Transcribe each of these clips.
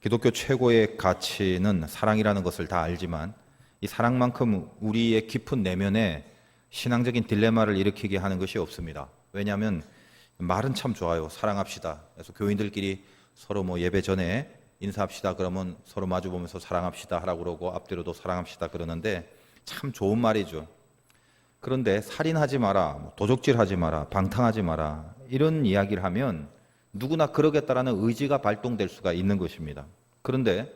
기독교 최고의 가치는 사랑이라는 것을 다 알지만 이 사랑만큼 우리의 깊은 내면에 신앙적인 딜레마를 일으키게 하는 것이 없습니다. 왜냐하면 말은 참 좋아요. 사랑합시다. 그래서 교인들끼리 서로 예배 전에 인사합시다. 그러면 서로 마주보면서 사랑합시다 하라고 그러고 앞뒤로도 사랑합시다 그러는데 참 좋은 말이죠. 그런데 살인하지 마라, 도적질하지 마라, 방탕하지 마라 이런 이야기를 하면 누구나 그러겠다라는 의지가 발동될 수가 있는 것입니다. 그런데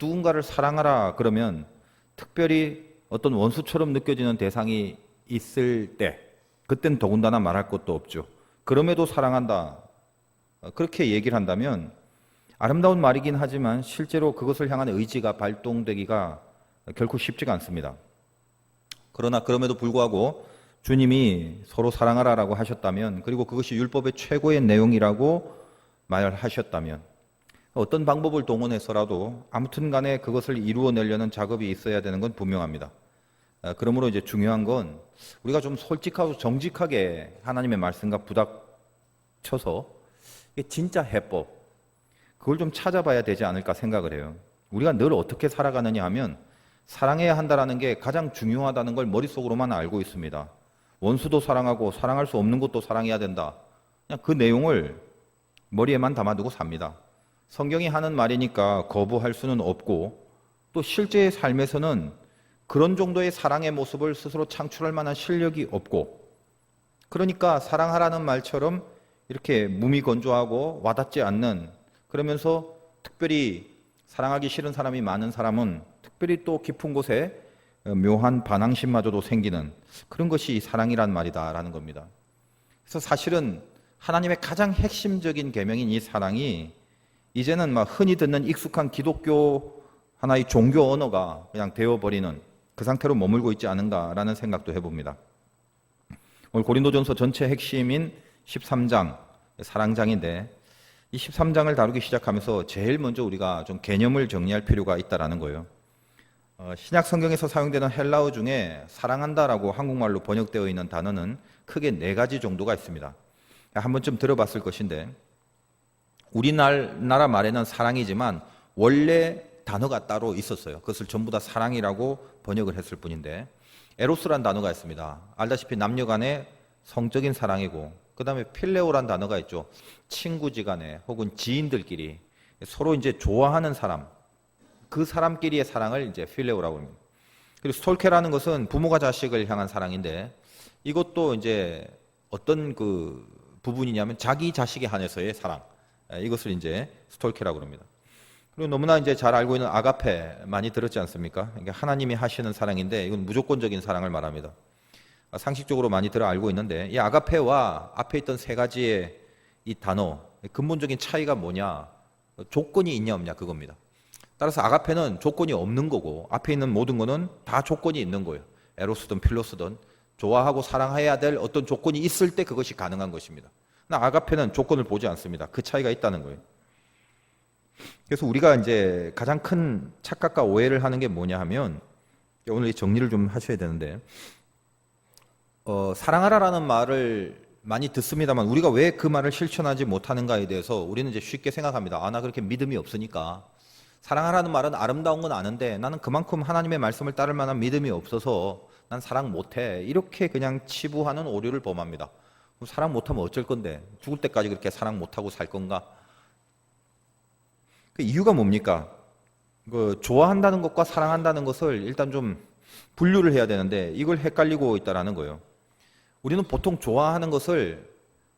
누군가를 사랑하라 그러면 특별히 어떤 원수처럼 느껴지는 대상이 있을 때 그땐 더군다나 말할 것도 없죠. 그럼에도 사랑한다 그렇게 얘기를 한다면 아름다운 말이긴 하지만 실제로 그것을 향한 의지가 발동되기가 결코 쉽지가 않습니다. 그러나 그럼에도 불구하고 주님이 서로 사랑하라라고 하셨다면 그리고 그것이 율법의 최고의 내용이라고 말하셨다면 어떤 방법을 동원해서라도 아무튼 간에 그것을 이루어내려는 작업이 있어야 되는 건 분명합니다. 그러므로 이제 중요한 건 우리가 좀 솔직하고 정직하게 하나님의 말씀과 부닥쳐서 이게 진짜 해법 그걸 좀 찾아봐야 되지 않을까 생각을 해요. 우리가 늘 어떻게 살아가느냐 하면 사랑해야 한다는 게 가장 중요하다는 걸 머릿속으로만 알고 있습니다. 원수도 사랑하고 사랑할 수 없는 것도 사랑해야 된다. 그냥 그 내용을 머리에만 담아두고 삽니다. 성경이 하는 말이니까 거부할 수는 없고 또 실제의 삶에서는 그런 정도의 사랑의 모습을 스스로 창출할 만한 실력이 없고 그러니까 사랑하라는 말처럼 이렇게 무미건조하고 와닿지 않는 그러면서 특별히 사랑하기 싫은 사람이 많은 사람은 특별히 또 깊은 곳에 묘한 반항심마저도 생기는 그런 것이 사랑이란 말이다라는 겁니다. 그래서 사실은 하나님의 가장 핵심적인 계명인 이 사랑이 이제는 흔히 듣는 익숙한 기독교 하나의 종교 언어가 그냥 되어버리는 그 상태로 머물고 있지 않은가라는 생각도 해봅니다. 오늘 고린도전서 전체 핵심인 13장 사랑장인데 이 13장을 다루기 시작하면서 제일 먼저 우리가 좀 개념을 정리할 필요가 있다라는 거예요. 신약 성경에서 사용되는 헬라어 중에 사랑한다라고 한국말로 번역되어 있는 단어는 크게 4가지 정도가 있습니다. 한 번쯤 들어봤을 것인데 우리나라 말에는 사랑이지만 원래 단어가 따로 있었어요. 그것을 전부 다 사랑이라고 번역을 했을 뿐인데 에로스란 단어가 있습니다. 알다시피 남녀 간의 성적인 사랑이고 그 다음에 필레오란 단어가 있죠. 친구지간에 혹은 지인들끼리 서로 이제 좋아하는 사람 그 사람끼리의 사랑을 이제 필레오라고 합니다. 그리고 스톨케라는 것은 부모가 자식을 향한 사랑인데 이것도 이제 어떤 그 부분이냐면 자기 자식에 한해서의 사랑 이것을 이제 스톨케라고 합니다. 그리고 너무나 이제 잘 알고 있는 아가페 많이 들었지 않습니까? 그러니까 하나님이 하시는 사랑인데 이건 무조건적인 사랑을 말합니다. 상식적으로 많이 들어 알고 있는데 이 아가페와 앞에 있던 3가지의 이 단어 근본적인 차이가 뭐냐? 조건이 있냐 없냐 그겁니다. 따라서 아가페는 조건이 없는 거고 앞에 있는 모든 거는 다 조건이 있는 거예요. 에로스든 필로스든 좋아하고 사랑해야 될 어떤 조건이 있을 때 그것이 가능한 것입니다. 그러나 아가페는 조건을 보지 않습니다. 그 차이가 있다는 거예요. 그래서 우리가 이제 가장 큰 착각과 오해를 하는 게 뭐냐 하면 오늘 정리를 좀 하셔야 되는데 사랑하라라는 말을 많이 듣습니다만 우리가 왜 그 말을 실천하지 못하는가에 대해서 우리는 이제 쉽게 생각합니다. 나 그렇게 믿음이 없으니까 사랑하라는 말은 아름다운 건 아는데 나는 그만큼 하나님의 말씀을 따를 만한 믿음이 없어서 난 사랑 못해 이렇게 그냥 치부하는 오류를 범합니다. 그럼 사랑 못하면 어쩔 건데 죽을 때까지 그렇게 사랑 못하고 살 건가? 그 이유가 뭡니까? 좋아한다는 것과 사랑한다는 것을 일단 좀 분류를 해야 되는데 이걸 헷갈리고 있다라는 거예요. 우리는 보통 좋아하는 것을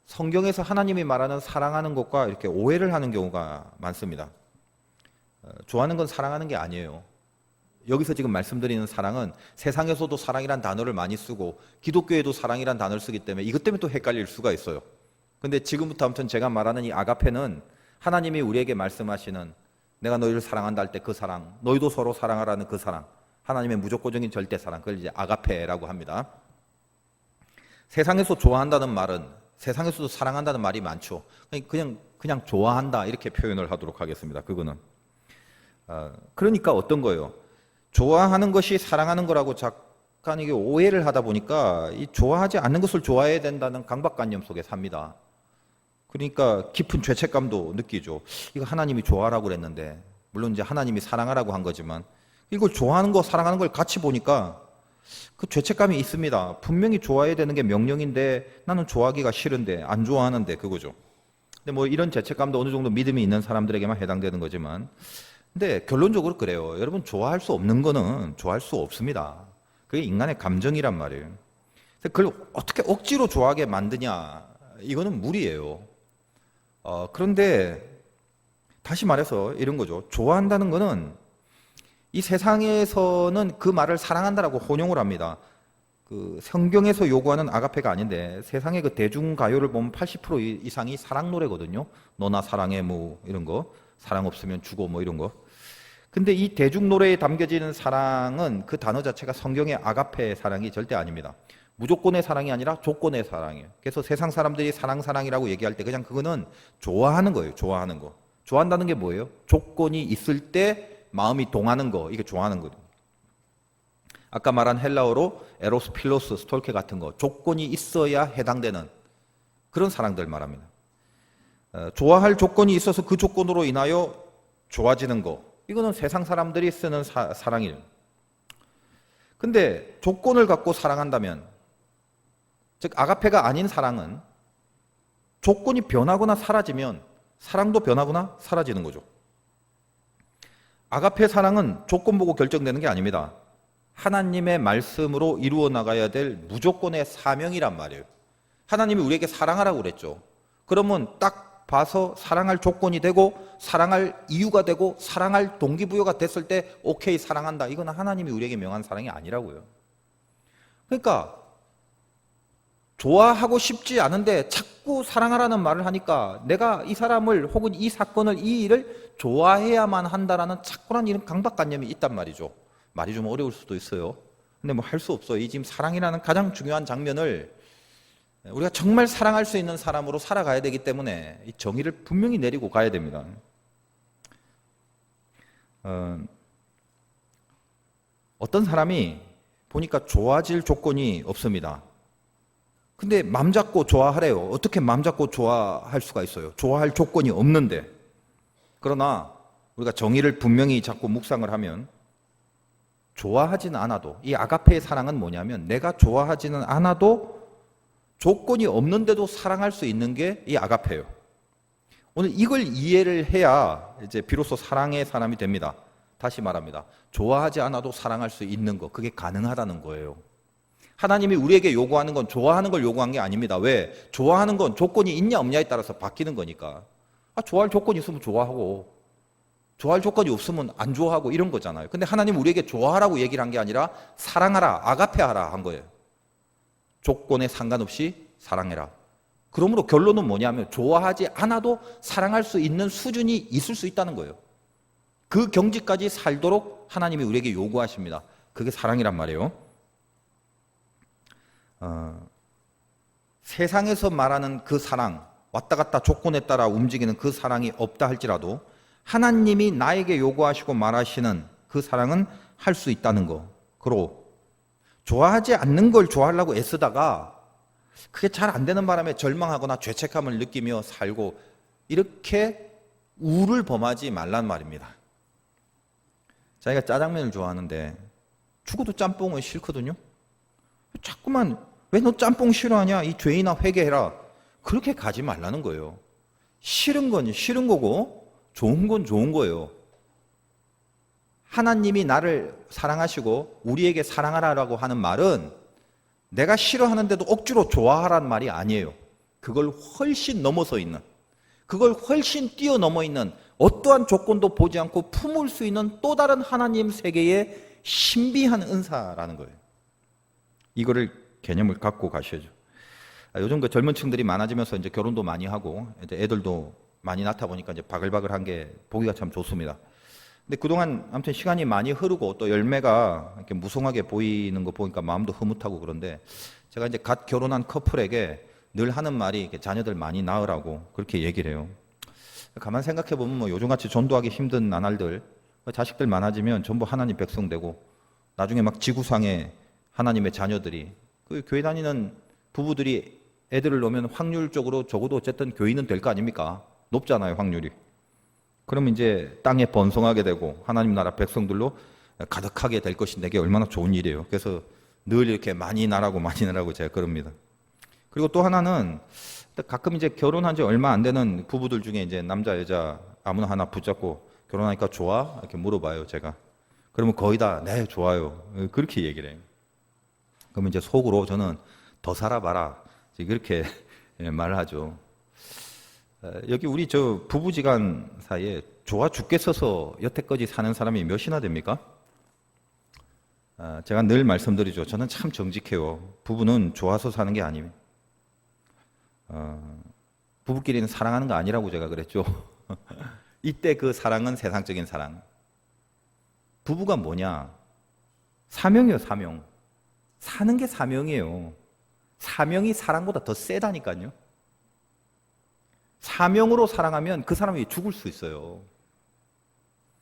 성경에서 하나님이 말하는 사랑하는 것과 이렇게 오해를 하는 경우가 많습니다. 좋아하는 건 사랑하는 게 아니에요. 여기서 지금 말씀드리는 사랑은 세상에서도 사랑이란 단어를 많이 쓰고 기독교에도 사랑이란 단어를 쓰기 때문에 이것 때문에 또 헷갈릴 수가 있어요. 근데 지금부터 아무튼 제가 말하는 이 아가페는 하나님이 우리에게 말씀하시는 내가 너희를 사랑한다 할 때 그 사랑, 너희도 서로 사랑하라는 그 사랑, 하나님의 무조건적인 절대 사랑, 그걸 이제 아가페라고 합니다. 세상에서 좋아한다는 말은 세상에서도 사랑한다는 말이 많죠. 그냥 좋아한다 이렇게 표현을 하도록 하겠습니다. 그거는 그러니까 어떤 거예요? 좋아하는 것이 사랑하는 거라고 잠깐 이게 오해를 하다 보니까 이 좋아하지 않는 것을 좋아해야 된다는 강박관념 속에 삽니다. 그러니까 깊은 죄책감도 느끼죠. 이거 하나님이 좋아하라고 그랬는데 물론 이제 하나님이 사랑하라고 한 거지만 이걸 좋아하는 거 사랑하는 걸 같이 보니까 그 죄책감이 있습니다. 분명히 좋아해야 되는 게 명령인데 나는 좋아하기가 싫은데 안 좋아하는데 그거죠. 근데 뭐 이런 죄책감도 어느 정도 믿음이 있는 사람들에게만 해당되는 거지만 근데 결론적으로 그래요. 여러분 좋아할 수 없는 거는 좋아할 수 없습니다. 그게 인간의 감정이란 말이에요. 그걸 어떻게 억지로 좋아하게 만드냐 이거는 무리예요. 그런데 다시 말해서 이런 거죠. 좋아한다는 거는 이 세상에서는 그 말을 사랑한다라고 혼용을 합니다. 그 성경에서 요구하는 아가페가 아닌데 세상의 그 대중가요를 보면 80% 이상이 사랑 노래거든요. 너나 사랑해 뭐 이런 거, 사랑 없으면 죽어 뭐 이런 거. 근데 이 대중 노래에 담겨지는 사랑은 그 단어 자체가 성경의 아가페 사랑이 절대 아닙니다. 무조건의 사랑이 아니라 조건의 사랑이에요. 그래서 세상 사람들이 사랑이라고 얘기할 때 그냥 그거는 좋아하는 거예요. 좋아하는 거. 좋아한다는 게 뭐예요? 조건이 있을 때 마음이 동하는 거, 이게 좋아하는 거예요. 아까 말한 헬라어로 에로스, 필로스, 스톨케 같은 거, 조건이 있어야 해당되는 그런 사랑들 말합니다. 좋아할 조건이 있어서 그 조건으로 인하여 좋아지는 거, 이거는 세상 사람들이 쓰는 사랑이에요. 근데 조건을 갖고 사랑한다면, 즉 아가페가 아닌 사랑은 조건이 변하거나 사라지면 사랑도 변하거나 사라지는 거죠. 아가페 사랑은 조건 보고 결정되는 게 아닙니다. 하나님의 말씀으로 이루어 나가야 될 무조건의 사명이란 말이에요. 하나님이 우리에게 사랑하라고 그랬죠. 그러면 딱 봐서 사랑할 조건이 되고 사랑할 이유가 되고 사랑할 동기부여가 됐을 때 오케이 사랑한다. 이건 하나님이 우리에게 명한 사랑이 아니라고요. 그러니까 좋아하고 싶지 않은데 자꾸 사랑하라는 말을 하니까 내가 이 사람을 혹은 이 사건을 이 일을 좋아해야만 한다라는 착고한 이런 강박관념이 있단 말이죠. 말이 좀 어려울 수도 있어요. 근데 뭐 할 수 없어요. 이 지금 사랑이라는 가장 중요한 장면을 우리가 정말 사랑할 수 있는 사람으로 살아가야 되기 때문에 이 정의를 분명히 내리고 가야 됩니다. 어떤 사람이 보니까 좋아질 조건이 없습니다. 근데 맘 잡고 좋아하래요. 어떻게 맘 잡고 좋아할 수가 있어요? 좋아할 조건이 없는데. 그러나 우리가 정의를 분명히 잡고 묵상을 하면 좋아하지는 않아도 이 아가페의 사랑은 뭐냐면 내가 좋아하지는 않아도 조건이 없는데도 사랑할 수 있는 게 이 아가페예요. 오늘 이걸 이해를 해야 이제 비로소 사랑의 사람이 됩니다. 다시 말합니다. 좋아하지 않아도 사랑할 수 있는 거, 그게 가능하다는 거예요. 하나님이 우리에게 요구하는 건 좋아하는 걸 요구한 게 아닙니다. 왜? 좋아하는 건 조건이 있냐 없냐에 따라서 바뀌는 거니까. 좋아할 조건이 있으면 좋아하고 좋아할 조건이 없으면 안 좋아하고 이런 거잖아요. 근데 하나님은 우리에게 좋아하라고 얘기를 한 게 아니라 사랑하라, 아가페하라 한 거예요. 조건에 상관없이 사랑해라. 그러므로 결론은 뭐냐면 좋아하지 않아도 사랑할 수 있는 수준이 있을 수 있다는 거예요. 그 경지까지 살도록 하나님이 우리에게 요구하십니다. 그게 사랑이란 말이에요. 세상에서 말하는 그 사랑, 왔다 갔다 조건에 따라 움직이는 그 사랑이 없다 할지라도 하나님이 나에게 요구하시고 말하시는 그 사랑은 할 수 있다는 거. 그리고 좋아하지 않는 걸 좋아하려고 애쓰다가 그게 잘 안 되는 바람에 절망하거나 죄책감을 느끼며 살고 이렇게 우를 범하지 말란 말입니다. 자기가 짜장면을 좋아하는데 죽어도 짬뽕은 싫거든요. 자꾸만 왜 너 짬뽕 싫어하냐? 이 죄인아 회개해라. 그렇게 가지 말라는 거예요. 싫은 건 싫은 거고 좋은 건 좋은 거예요. 하나님이 나를 사랑하시고 우리에게 사랑하라고 하는 말은 내가 싫어하는데도 억지로 좋아하라는 말이 아니에요. 그걸 훨씬 넘어서 있는, 그걸 훨씬 뛰어넘어 있는 어떠한 조건도 보지 않고 품을 수 있는 또 다른 하나님 세계의 신비한 은사라는 거예요. 이거를 개념을 갖고 가셔야죠. 요즘 그 젊은 층들이 많아지면서 이제 결혼도 많이 하고 이제 애들도 많이 낳다 보니까 이제 바글바글한 게 보기가 참 좋습니다. 근데 그동안 아무튼 시간이 많이 흐르고 또 열매가 이렇게 무성하게 보이는 거 보니까 마음도 흐뭇하고 그런데 제가 이제 갓 결혼한 커플에게 늘 하는 말이 자녀들 많이 낳으라고 그렇게 얘기를 해요. 가만 생각해 보면 뭐 요즘같이 전도하기 힘든 나날들 자식들 많아지면 전부 하나님 백성 되고 나중에 막 지구상에 하나님의 자녀들이 그 교회 다니는 부부들이 애들을 놓으면 확률적으로 적어도 어쨌든 교인은 될 거 아닙니까? 높잖아요, 확률이. 그러면 이제 땅에 번성하게 되고 하나님 나라 백성들로 가득하게 될 것인데 이게 얼마나 좋은 일이에요. 그래서 늘 이렇게 많이 나라고 제가 그럽니다. 그리고 또 하나는 가끔 이제 결혼한 지 얼마 안 되는 부부들 중에 이제 남자 여자 아무나 하나 붙잡고 결혼하니까 좋아? 이렇게 물어봐요, 제가. 그러면 거의 다 네, 좋아요. 그렇게 얘기를 해요. 그러면 이제 속으로 저는 더 살아봐라. 그렇게 말을 하죠. 여기 우리 저 부부지간 사이에 좋아 죽겠어서 여태까지 사는 사람이 몇이나 됩니까? 제가 늘 말씀드리죠. 저는 참 정직해요. 부부는 좋아서 사는 게 아니에요. 부부끼리는 사랑하는 거 아니라고 제가 그랬죠. 이때 그 사랑은 세상적인 사랑. 부부가 뭐냐? 사명이에요, 사명. 사는 게 사명이에요. 사명이 사랑보다 더 세다니까요. 사명으로 사랑하면 그 사람이 죽을 수 있어요.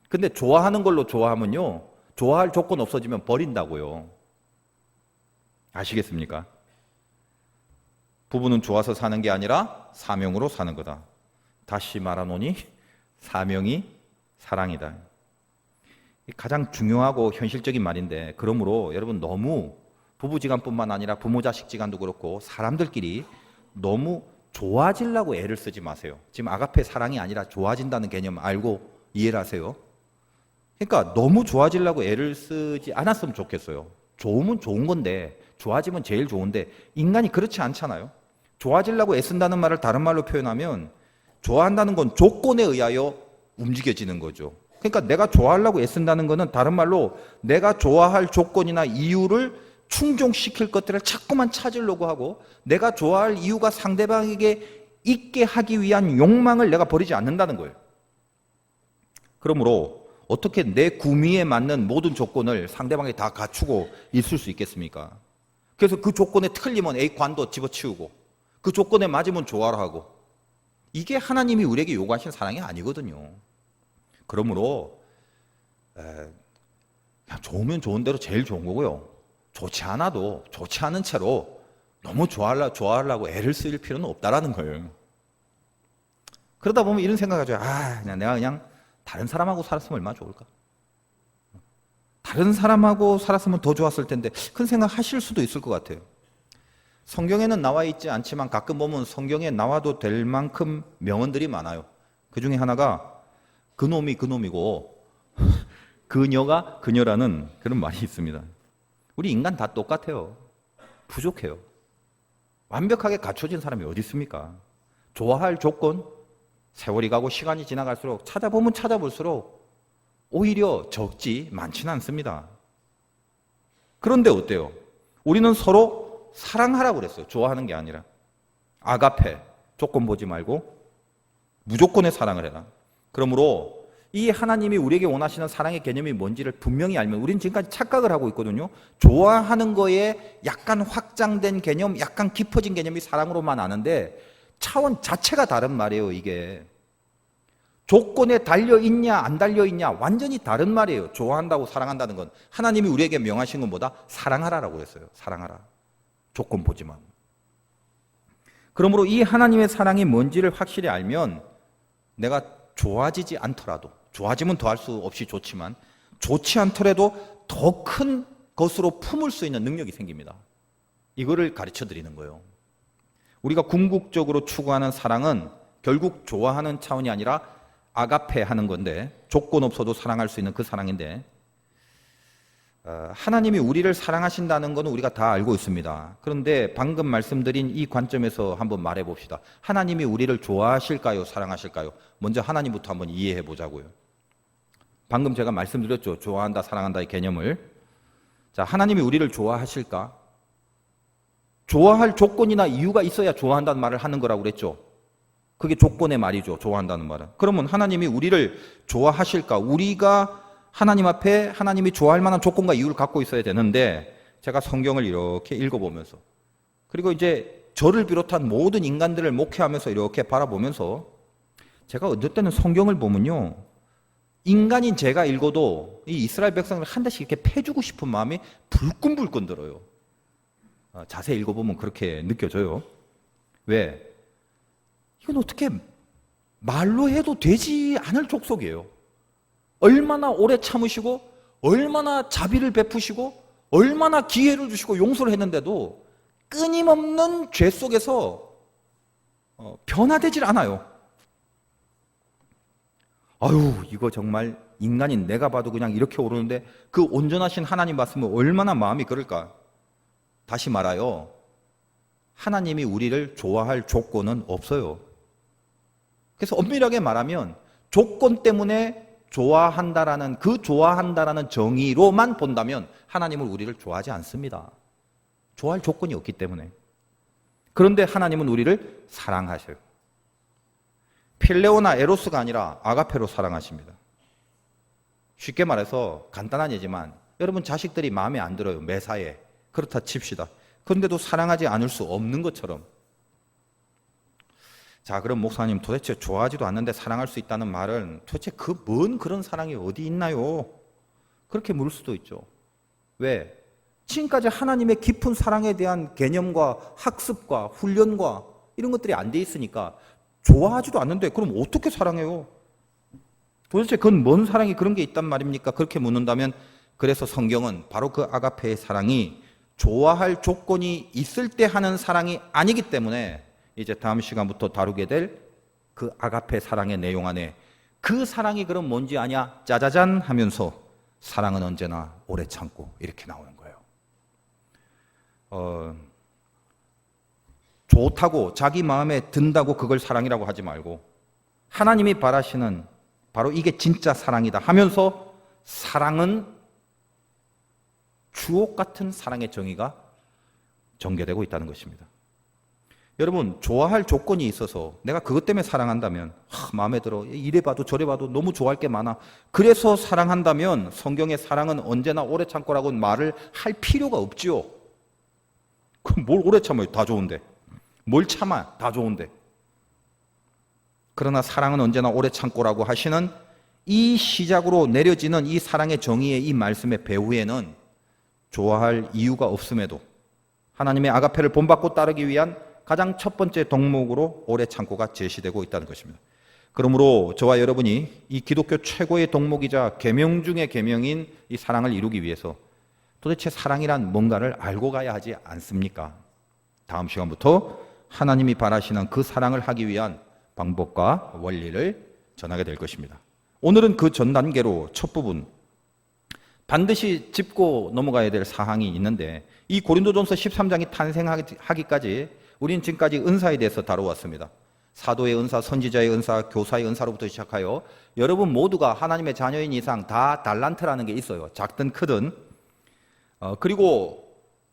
근데 좋아하는 걸로 좋아하면요, 좋아할 조건 없어지면 버린다고요. 아시겠습니까? 부부는 좋아서 사는 게 아니라 사명으로 사는 거다. 다시 말하노니 사명이 사랑이다. 가장 중요하고 현실적인 말인데, 그러므로 여러분 너무 부부지간뿐만 아니라 부모 자식지간도 그렇고 사람들끼리 너무 좋아지려고 애를 쓰지 마세요. 지금 아가페 사랑이 아니라 좋아진다는 개념 알고 이해를 하세요. 그러니까 너무 좋아지려고 애를 쓰지 않았으면 좋겠어요. 좋으면 좋은 건데, 좋아지면 제일 좋은데 인간이 그렇지 않잖아요. 좋아지려고 애쓴다는 말을 다른 말로 표현하면 좋아한다는 건 조건에 의하여 움직여지는 거죠. 그러니까 내가 좋아하려고 애쓴다는 거는 다른 말로 내가 좋아할 조건이나 이유를 충족시킬 것들을 자꾸만 찾으려고 하고, 내가 좋아할 이유가 상대방에게 있게 하기 위한 욕망을 내가 버리지 않는다는 거예요. 그러므로 어떻게 내 구미에 맞는 모든 조건을 상대방이 다 갖추고 있을 수 있겠습니까? 그래서 그 조건에 틀리면 A 관도 집어치우고, 그 조건에 맞으면 좋아라 하고, 이게 하나님이 우리에게 요구하신 사랑이 아니거든요. 그러므로 그냥 좋으면 좋은 대로 제일 좋은 거고요. 좋지 않아도 좋지 않은 채로 너무 좋아하려고 애를 쓸 필요는 없다라는 거예요. 그러다 보면 이런 생각하죠. 그냥 내가 그냥 다른 사람하고 살았으면 얼마나 좋을까? 다른 사람하고 살았으면 더 좋았을 텐데, 그런 생각 하실 수도 있을 것 같아요. 성경에는 나와 있지 않지만 가끔 보면 성경에 나와도 될 만큼 명언들이 많아요. 그 중에 하나가 그놈이 그놈이고 그녀가 그녀라는 그런 말이 있습니다. 우리 인간 다 똑같아요. 부족해요. 완벽하게 갖춰진 사람이 어디 있습니까? 좋아할 조건, 세월이 가고 시간이 지나갈수록 찾아보면 찾아볼수록 오히려 적지 많지는 않습니다. 그런데 어때요? 우리는 서로 사랑하라고 그랬어요. 좋아하는 게 아니라. 아가페, 조건 보지 말고 무조건의 사랑을 해라. 그러므로 이 하나님이 우리에게 원하시는 사랑의 개념이 뭔지를 분명히 알면, 우리는 지금까지 착각을 하고 있거든요. 좋아하는 거에 약간 확장된 개념, 약간 깊어진 개념이 사랑으로만 아는데 차원 자체가 다른 말이에요. 이게 조건에 달려있냐 안 달려있냐 완전히 다른 말이에요. 좋아한다고 사랑한다는 건 하나님이 우리에게 명하신 건 뭐다? 사랑하라라고 했어요. 사랑하라. 조건 보지 마. 그러므로 이 하나님의 사랑이 뭔지를 확실히 알면 내가 좋아지지 않더라도, 좋아지면 더할 수 없이 좋지만 좋지 않더라도 더 큰 것으로 품을 수 있는 능력이 생깁니다. 이거를 가르쳐 드리는 거예요. 우리가 궁극적으로 추구하는 사랑은 결국 좋아하는 차원이 아니라 아가페 하는 건데, 조건 없어도 사랑할 수 있는 그 사랑인데, 하나님이 우리를 사랑하신다는 건 우리가 다 알고 있습니다. 그런데 방금 말씀드린 이 관점에서 한번 말해 봅시다. 하나님이 우리를 좋아하실까요? 사랑하실까요? 먼저 하나님부터 한번 이해해 보자고요. 방금 제가 말씀드렸죠. 좋아한다, 사랑한다의 개념을. 자, 하나님이 우리를 좋아하실까? 좋아할 조건이나 이유가 있어야 좋아한다는 말을 하는 거라고 그랬죠. 그게 조건의 말이죠. 좋아한다는 말은. 그러면 하나님이 우리를 좋아하실까? 우리가 하나님 앞에 하나님이 좋아할 만한 조건과 이유를 갖고 있어야 되는데, 제가 성경을 이렇게 읽어보면서, 그리고 이제 저를 비롯한 모든 인간들을 목회하면서 이렇게 바라보면서, 제가 어떨 때는 성경을 보면요, 인간인 제가 읽어도 이 이스라엘 백성을 한 대씩 이렇게 패주고 싶은 마음이 불끈불끈 들어요. 자세히 읽어보면 그렇게 느껴져요. 왜? 이건 어떻게 말로 해도 되지 않을 족속이에요. 얼마나 오래 참으시고 얼마나 자비를 베푸시고 얼마나 기회를 주시고 용서를 했는데도 끊임없는 죄 속에서 변화되질 않아요. 아유, 이거 정말 인간인 내가 봐도 그냥 이렇게 오르는데 그 온전하신 하나님 봤으면 얼마나 마음이 그럴까. 다시 말하여 하나님이 우리를 좋아할 조건은 없어요. 그래서 엄밀하게 말하면 조건 때문에 좋아한다라는 그 좋아한다라는 정의로만 본다면 하나님은 우리를 좋아하지 않습니다. 좋아할 조건이 없기 때문에. 그런데 하나님은 우리를 사랑하셔요. 필레오나 에로스가 아니라 아가페로 사랑하십니다. 쉽게 말해서 간단한 예지만 여러분 자식들이 마음에 안 들어요. 매사에. 그렇다 칩시다. 그런데도 사랑하지 않을 수 없는 것처럼. 자, 그럼 목사님 도대체 좋아하지도 않는데 사랑할 수 있다는 말은 도대체 그 뭔 그런 사랑이 어디 있나요? 그렇게 물을 수도 있죠. 왜? 지금까지 하나님의 깊은 사랑에 대한 개념과 학습과 훈련과 이런 것들이 안 돼 있으니까 좋아하지도 않는데 그럼 어떻게 사랑해요? 도대체 그건 뭔 사랑이 그런 게 있단 말입니까? 그렇게 묻는다면 그래서 성경은 바로 그 아가페의 사랑이 좋아할 조건이 있을 때 하는 사랑이 아니기 때문에 이제 다음 시간부터 다루게 될 그 아가페 사랑의 내용 안에 그 사랑이 그럼 뭔지 아냐? 짜자잔 하면서 사랑은 언제나 오래 참고 이렇게 나오는 거예요. 좋다고 자기 마음에 든다고 그걸 사랑이라고 하지 말고 하나님이 바라시는 바로 이게 진짜 사랑이다 하면서 사랑은 주옥 같은 사랑의 정의가 전개되고 있다는 것입니다. 여러분 좋아할 조건이 있어서 내가 그것 때문에 사랑한다면 마음에 들어 이래 봐도 저래 봐도 너무 좋아할 게 많아 그래서 사랑한다면 성경의 사랑은 언제나 오래 참고라고 말을 할 필요가 없지요. 그럼 뭘 오래 참아요? 다 좋은데. 뭘 참아? 다 좋은데. 그러나 사랑은 언제나 오래 참고라고 하시는 이 시작으로 내려지는 이 사랑의 정의의 이 말씀의 배후에는 좋아할 이유가 없음에도 하나님의 아가페를 본받고 따르기 위한 가장 첫 번째 덕목으로 오래 참고가 제시되고 있다는 것입니다. 그러므로 저와 여러분이 이 기독교 최고의 덕목이자 계명 중의 계명인 이 사랑을 이루기 위해서 도대체 사랑이란 뭔가를 알고 가야 하지 않습니까? 다음 시간부터 하나님이 바라시는 그 사랑을 하기 위한 방법과 원리를 전하게 될 것입니다. 오늘은 그 전 단계로 첫 부분 반드시 짚고 넘어가야 될 사항이 있는데 이 고린도전서 13장이 탄생하기까지 우리는 지금까지 은사에 대해서 다뤄왔습니다. 사도의 은사, 선지자의 은사, 교사의 은사로부터 시작하여 여러분 모두가 하나님의 자녀인 이상 다 달란트라는 게 있어요. 작든 크든. 그리고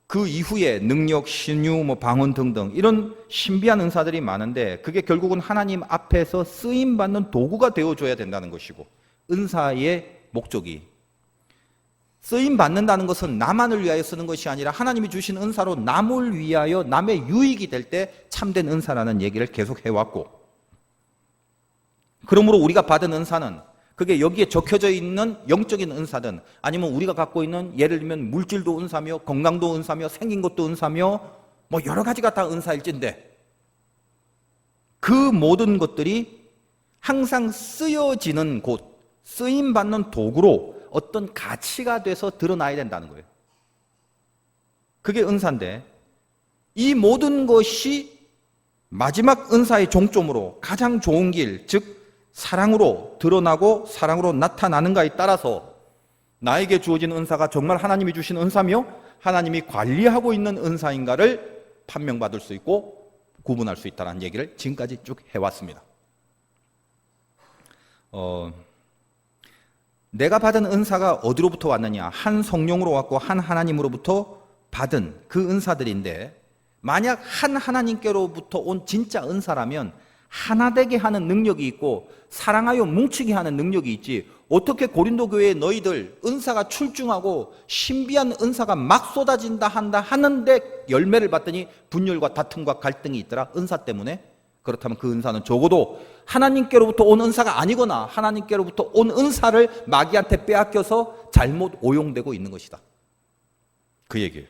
그 이후에 능력, 신유, 방언 등등 이런 신비한 은사들이 많은데 그게 결국은 하나님 앞에서 쓰임받는 도구가 되어줘야 된다는 것이고 은사의 목적이 쓰임받는다는 것은 나만을 위하여 쓰는 것이 아니라 하나님이 주신 은사로 남을 위하여 남의 유익이 될 때 참된 은사라는 얘기를 계속 해왔고 그러므로 우리가 받은 은사는 그게 여기에 적혀져 있는 영적인 은사든 아니면 우리가 갖고 있는 예를 들면 물질도 은사며 건강도 은사며 생긴 것도 은사며 뭐 여러 가지가 다 은사일진데 그 모든 것들이 항상 쓰여지는 곳, 쓰임받는 도구로 어떤 가치가 돼서 드러나야 된다는 거예요. 그게 은사인데 이 모든 것이 마지막 은사의 종점으로 가장 좋은 길, 즉 사랑으로 드러나고 사랑으로 나타나는가에 따라서 나에게 주어진 은사가 정말 하나님이 주신 은사며 하나님이 관리하고 있는 은사인가를 판명받을 수 있고 구분할 수 있다는 얘기를 지금까지 쭉 해왔습니다. 내가 받은 은사가 어디로부터 왔느냐? 한 성령으로 왔고 한 하나님으로부터 받은 그 은사들인데 만약 한 하나님께로부터 온 진짜 은사라면 하나 되게 하는 능력이 있고 사랑하여 뭉치게 하는 능력이 있지 어떻게 고린도 교회에 너희들 은사가 출중하고 신비한 은사가 막 쏟아진다 한다 하는데 열매를 봤더니 분열과 다툼과 갈등이 있더라 은사 때문에 그렇다면 그 은사는 적어도 하나님께로부터 온 은사가 아니거나 하나님께로부터 온 은사를 마귀한테 빼앗겨서 잘못 오용되고 있는 것이다. 그 얘기예요.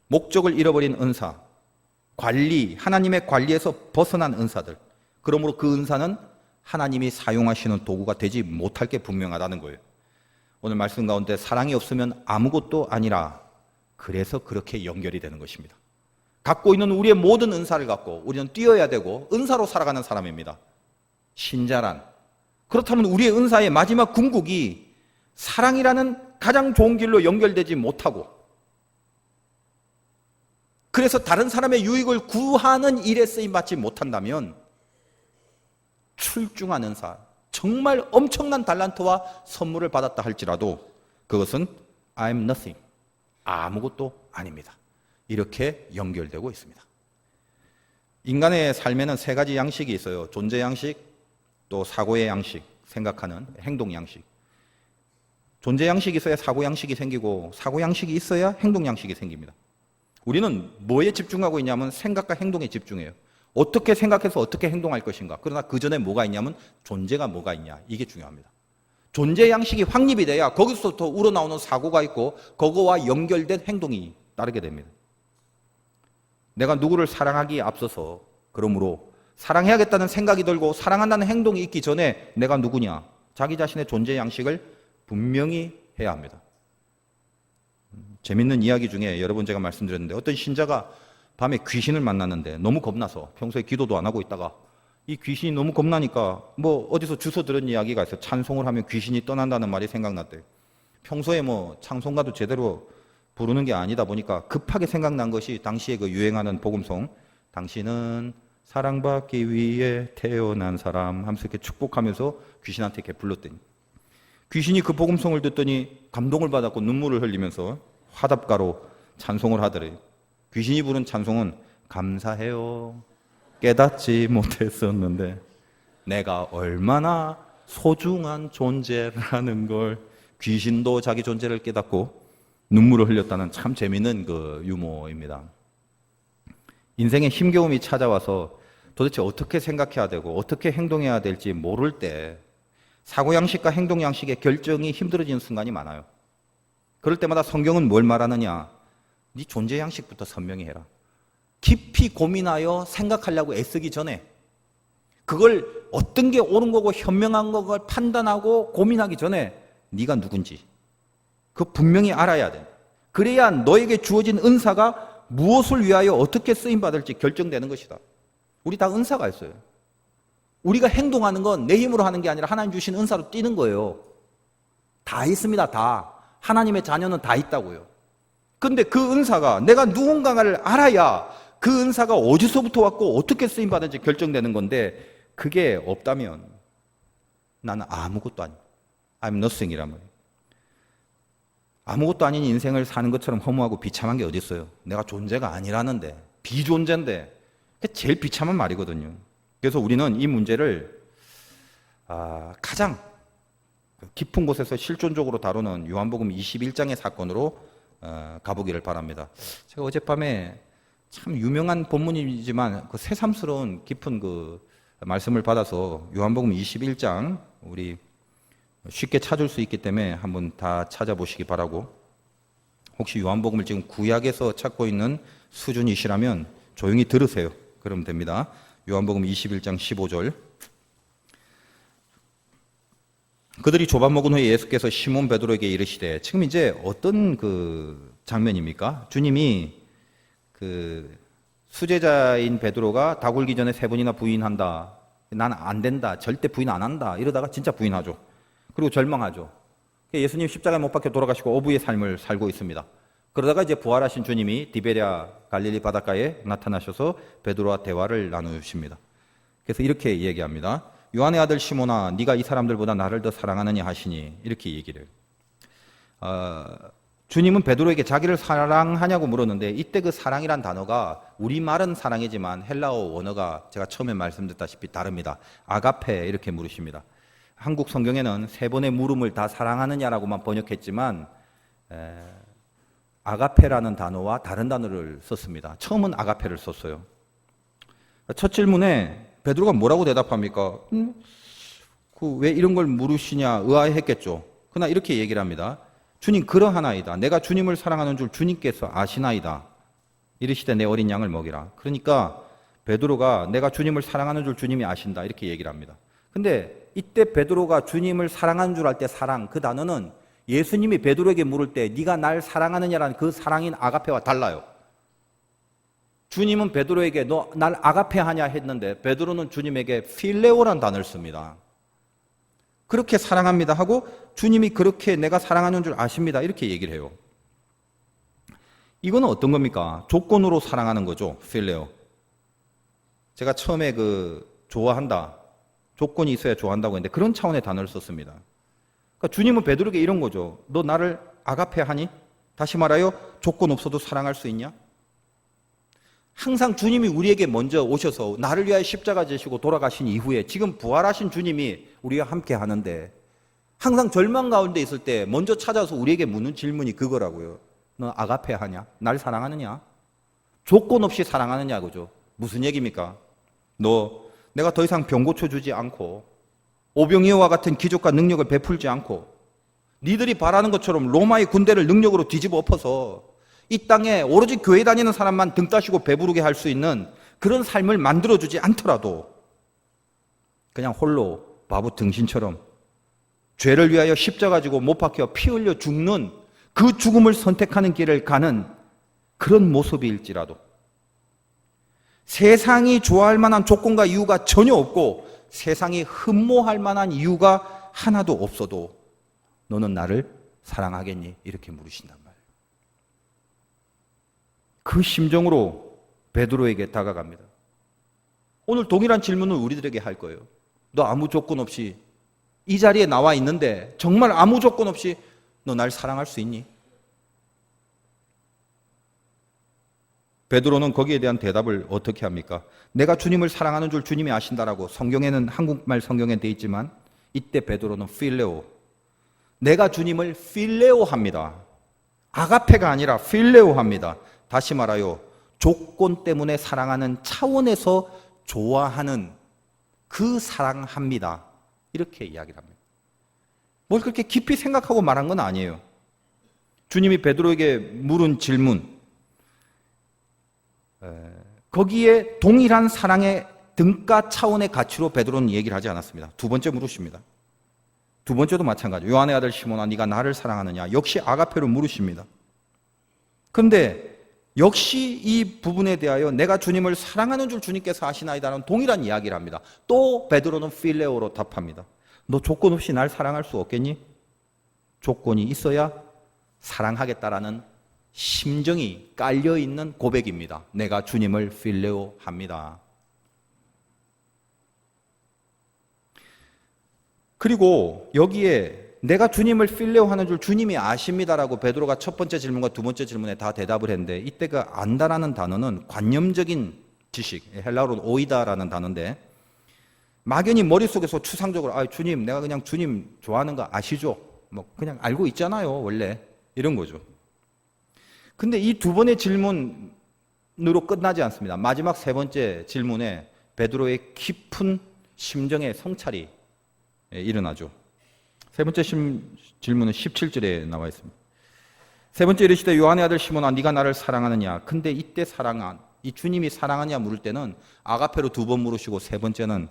목적을 잃어버린 은사, 관리, 하나님의 관리에서 벗어난 은사들. 그러므로 그 은사는 하나님이 사용하시는 도구가 되지 못할 게 분명하다는 거예요. 오늘 말씀 가운데 사랑이 없으면 아무것도 아니라, 그래서 그렇게 연결이 되는 것입니다. 갖고 있는 우리의 모든 은사를 갖고 우리는 뛰어야 되고 은사로 살아가는 사람입니다. 신자란. 그렇다면 우리의 은사의 마지막 궁극이 사랑이라는 가장 좋은 길로 연결되지 못하고, 그래서 다른 사람의 유익을 구하는 일에 쓰임받지 못한다면 출중한 은사, 정말 엄청난 달란트와 선물을 받았다 할지라도 그것은 I'm nothing, 아무것도 아닙니다. 이렇게 연결되고 있습니다. 인간의 삶에는 세 가지 양식이 있어요. 존재 양식, 또 사고의 양식, 생각하는 행동 양식. 존재 양식이 있어야 사고 양식이 생기고, 사고 양식이 있어야 행동 양식이 생깁니다. 우리는 뭐에 집중하고 있냐면 생각과 행동에 집중해요. 어떻게 생각해서 어떻게 행동할 것인가. 그러나 그 전에 뭐가 있냐면 존재가 뭐가 있냐. 이게 중요합니다. 존재 양식이 확립이 돼야 거기서부터 우러나오는 사고가 있고 그거와 연결된 행동이 따르게 됩니다. 내가 누구를 사랑하기에 앞서서, 그러므로 사랑해야겠다는 생각이 들고 사랑한다는 행동이 있기 전에 내가 누구냐, 자기 자신의 존재 양식을 분명히 해야 합니다. 재밌는 이야기 중에 여러 번 제가 말씀드렸는데, 어떤 신자가 밤에 귀신을 만났는데 너무 겁나서 평소에 기도도 안 하고 있다가 이 귀신이 너무 겁나니까 뭐 어디서 주워 들은 이야기가 있어요. 찬송을 하면 귀신이 떠난다는 말이 생각났대요. 평소에 뭐 찬송가도 제대로 부르는 게 아니다 보니까 급하게 생각난 것이 당시에 그 유행하는 복음송, 당신은 사랑받기 위해 태어난 사람 하면서 이렇게 축복하면서 귀신한테 이렇게 불렀더니, 귀신이 그 복음송을 듣더니 감동을 받았고 눈물을 흘리면서 화답가로 찬송을 하더래요. 귀신이 부른 찬송은 감사해요. 깨닫지 못했었는데 내가 얼마나 소중한 존재라는 걸. 귀신도 자기 존재를 깨닫고 눈물을 흘렸다는 참 재미있는 그 유머입니다. 인생에 힘겨움이 찾아와서 도대체 어떻게 생각해야 되고 어떻게 행동해야 될지 모를 때 사고 양식과 행동 양식의 결정이 힘들어지는 순간이 많아요. 그럴 때마다 성경은 뭘 말하느냐? 네 존재 양식부터 선명히 해라. 깊이 고민하여 생각하려고 애쓰기 전에, 그걸 어떤 게 옳은 거고 현명한 걸 판단하고 고민하기 전에 네가 누군지 그거 분명히 알아야 돼. 그래야 너에게 주어진 은사가 무엇을 위하여 어떻게 쓰임받을지 결정되는 것이다. 우리 다 은사가 있어요. 우리가 행동하는 건 내 힘으로 하는 게 아니라 하나님 주신 은사로 뛰는 거예요. 다 있습니다. 다. 하나님의 자녀는 다 있다고요. 그런데 그 은사가, 내가 누군가를 알아야 그 은사가 어디서부터 왔고 어떻게 쓰임받을지 결정되는 건데, 그게 없다면 나는 아무것도 아니야. I'm nothing이란 말이에요. 아무것도 아닌 인생을 사는 것처럼 허무하고 비참한 게 어디 있어요. 내가 존재가 아니라는데, 비존재인데. 그게 제일 비참한 말이거든요. 그래서 우리는 이 문제를 가장 깊은 곳에서 실존적으로 다루는 요한복음 21장의 사건으로 가보기를 바랍니다. 제가 어젯밤에 참 유명한 본문이지만 그 새삼스러운 깊은 그 말씀을 받아서 요한복음 21장 우리 쉽게 찾을 수 있기 때문에 한번 다 찾아보시기 바라고, 혹시 요한복음을 지금 구약에서 찾고 있는 수준이시라면 조용히 들으세요. 그러면 됩니다. 요한복음 21장 15절. 그들이 조밥 먹은 후에 예수께서 시몬 베드로에게 이르시되, 지금 이제 어떤 그 장면입니까? 주님이 그 수제자인 베드로가 다 굴기 전에 3번이나 부인한다. 난 안 된다. 절대 부인 안 한다. 이러다가 진짜 부인하죠. 그리고 절망하죠. 예수님 십자가에 못 박혀 돌아가시고 어부의 삶을 살고 있습니다. 그러다가 이제 부활하신 주님이 디베랴 갈릴리 바닷가에 나타나셔서 베드로와 대화를 나누십니다. 그래서 이렇게 얘기합니다. 요한의 아들 시몬아, 네가 이 사람들보다 나를 더 사랑하느냐 하시니, 이렇게 얘기를 해요. 주님은 베드로에게 자기를 사랑하냐고 물었는데, 이때 그 사랑이란 단어가 우리말은 사랑이지만 헬라어 원어가 제가 처음에 말씀드렸다시피 다릅니다. 아가페 이렇게 물으십니다. 한국 성경에는 3번의 물음을 다 사랑하느냐라고만 번역했지만 아가페라는 단어와 다른 단어를 썼습니다. 처음은 아가페를 썼어요. 첫 질문에 베드로가 뭐라고 대답합니까? 왜 이런 걸 물으시냐 의아해했겠죠. 그러나 이렇게 얘기를 합니다. 주님, 그러하나이다. 내가 주님을 사랑하는 줄 주님께서 아시나이다. 이르시되 내 어린 양을 먹이라. 그러니까 베드로가 내가 주님을 사랑하는 줄 주님이 아신다 이렇게 얘기를 합니다. 근데 이때 베드로가 주님을 사랑하는 줄 알 때 사랑, 그 단어는 예수님이 베드로에게 물을 때 네가 날 사랑하느냐라는 그 사랑인 아가페와 달라요. 주님은 베드로에게 너 날 아가페하냐 했는데 베드로는 주님에게 필레오란 단어를 씁니다. 그렇게 사랑합니다 하고 주님이 그렇게 내가 사랑하는 줄 아십니다 이렇게 얘기를 해요. 이거는 어떤 겁니까? 조건으로 사랑하는 거죠. 필레오. 제가 처음에 좋아한다, 조건이 있어야 좋아한다고 했는데 그런 차원의 단어를 썼습니다. 그러니까 주님은 베드로에게 이런 거죠. 너 나를 아가페하니? 다시 말하여 조건 없어도 사랑할 수 있냐? 항상 주님이 우리에게 먼저 오셔서 나를 위하여 십자가 지시고 돌아가신 이후에 지금 부활하신 주님이 우리와 함께 하는데 항상 절망 가운데 있을 때 먼저 찾아서 우리에게 묻는 질문이 그거라고요. 너 아가페하냐? 날 사랑하느냐? 조건 없이 사랑하느냐 그죠? 무슨 얘기입니까? 내가 더 이상 병 고쳐주지 않고 오병이어와 같은 기적과 능력을 베풀지 않고 니들이 바라는 것처럼 로마의 군대를 능력으로 뒤집어 엎어서 이 땅에 오로지 교회 다니는 사람만 등 따시고 배부르게 할 수 있는 그런 삶을 만들어주지 않더라도 그냥 홀로 바보 등신처럼 죄를 위하여 십자가 지고 못 박혀 피 흘려 죽는 그 죽음을 선택하는 길을 가는 그런 모습일지라도 세상이 좋아할 만한 조건과 이유가 전혀 없고 세상이 흠모할 만한 이유가 하나도 없어도 너는 나를 사랑하겠니? 이렇게 물으신단 말이에요. 그 심정으로 베드로에게 다가갑니다. 오늘 동일한 질문을 우리들에게 할 거예요. 너 아무 조건 없이 이 자리에 나와 있는데 정말 아무 조건 없이 너 날 사랑할 수 있니? 베드로는 거기에 대한 대답을 어떻게 합니까? 내가 주님을 사랑하는 줄 주님이 아신다라고 성경에는 한국말 성경에 돼 있지만 이때 베드로는 필레오, 내가 주님을 필레오 합니다. 아가페가 아니라 필레오 합니다. 다시 말하여 조건 때문에 사랑하는 차원에서 좋아하는 그 사랑합니다. 이렇게 이야기를 합니다. 뭘 그렇게 깊이 생각하고 말한 건 아니에요. 주님이 베드로에게 물은 질문, 거기에 동일한 사랑의 등가 차원의 가치로 베드로는 얘기를 하지 않았습니다. 두 번째 물으십니다. 두 번째도 마찬가지예요. 요한의 아들 시몬아 네가 나를 사랑하느냐? 역시 아가페로 물으십니다. 그런데 역시 이 부분에 대하여 내가 주님을 사랑하는 줄 주님께서 아시나이다라는 동일한 이야기를 합니다. 또 베드로는 필레오로 답합니다. 너 조건 없이 날 사랑할 수 없겠니? 조건이 있어야 사랑하겠다라는 심정이 깔려있는 고백입니다. 내가 주님을 필레오 합니다. 그리고 여기에 내가 주님을 필레오 하는 줄 주님이 아십니다라고 베드로가 첫 번째 질문과 두 번째 질문에 다 대답을 했는데 이때 그 안다라는 단어는 관념적인 지식, 헬라어로는 오이다라는 단어인데 막연히 머릿속에서 추상적으로 주님 내가 그냥 주님 좋아하는 거 아시죠? 뭐 그냥 알고 있잖아요 원래 이런 거죠. 근데 이 두 번의 질문으로 끝나지 않습니다. 마지막 세 번째 질문에 베드로의 깊은 심정의 성찰이 일어나죠. 세 번째 질문은 17절에 나와 있습니다. 세 번째 이르시되 요한의 아들 시몬아 네가 나를 사랑하느냐? 근데 이때 이 주님이 사랑하냐 물을 때는 아가페로 두 번 물으시고 세 번째는